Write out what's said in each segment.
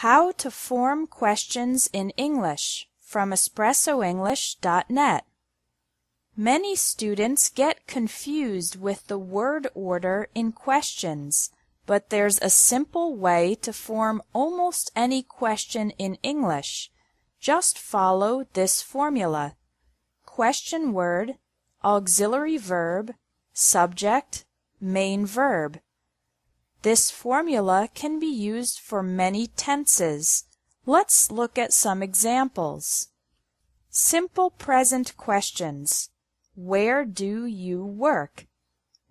How to form questions in English from EspressoEnglish.net. Many students get confused with the word order in questions, but there's a simple way to form almost any question in English. Just follow this formula: question word, auxiliary verb, subject, main verb. This formula can be used for many tenses. Let's look at some examples. Simple present questions. Where do you work?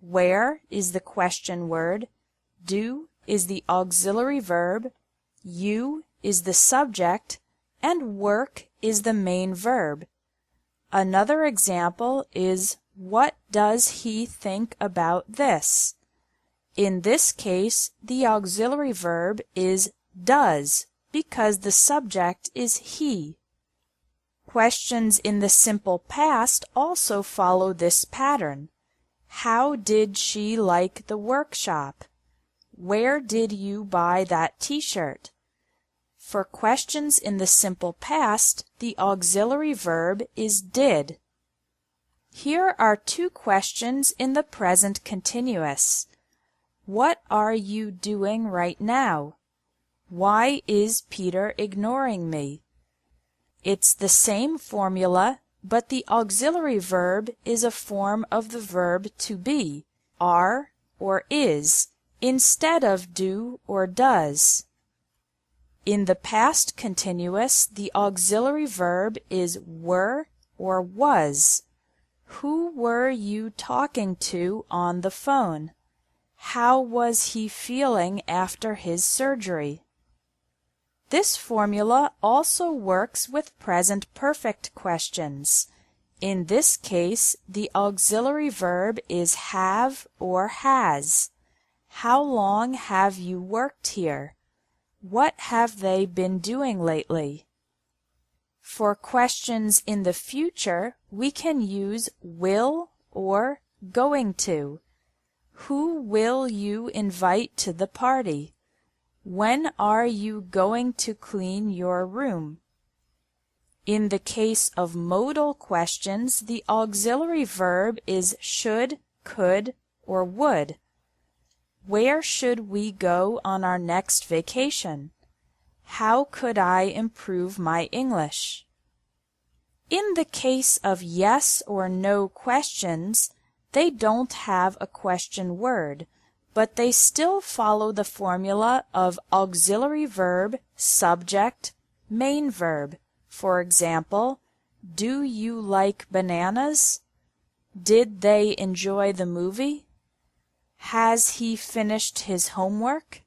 Where is the question word, do is the auxiliary verb, you is the subject, and work is the main verb. Another example is, what does he think about this? In this case, the auxiliary verb is does because the subject is he. Questions in the simple past also follow this pattern. How did she like the workshop? Where did you buy that t-shirt? For questions in the simple past, the auxiliary verb is did. Here are two questions in the present continuous. What are you doing right now? Why is Peter ignoring me? It's the same formula, but the auxiliary verb is a form of the verb to be, are or is, instead of do or does. In the past continuous, the auxiliary verb is were or was. Who were you talking to on the phone? How was he feeling after his surgery? This formula also works with present perfect questions. In this case, the auxiliary verb is have or has. How long have you worked here? What have they been doing lately? For questions in the future, we can use will or going to. Who will you invite to the party? When are you going to clean your room? In the case of modal questions, the auxiliary verb is should, could, or would. Where should we go on our next vacation? How could I improve my English? In the case of yes or no questions, they don't have a question word, but they still follow the formula of auxiliary verb, subject, main verb. For example, do you like bananas? Did they enjoy the movie? Has he finished his homework?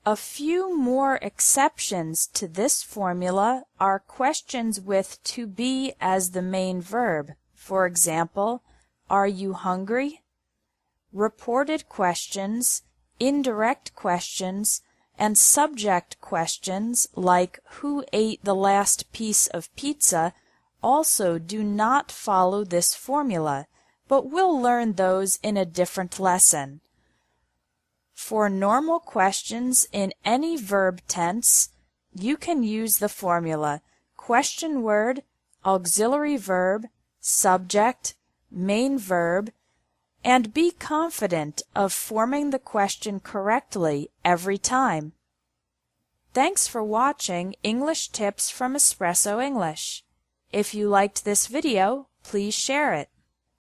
A few more exceptions to this formula are questions with to be as the main verb. For example, are you hungry? Reported questions, indirect questions, and subject questions like who ate the last piece of pizza also do not follow this formula, but we'll learn those in a different lesson. For normal questions in any verb tense, you can use the formula question word, auxiliary verb, subject, main verb, and be confident of forming the question correctly every time. Thanks for watching English Tips from Espresso English. If you liked this video, please share it.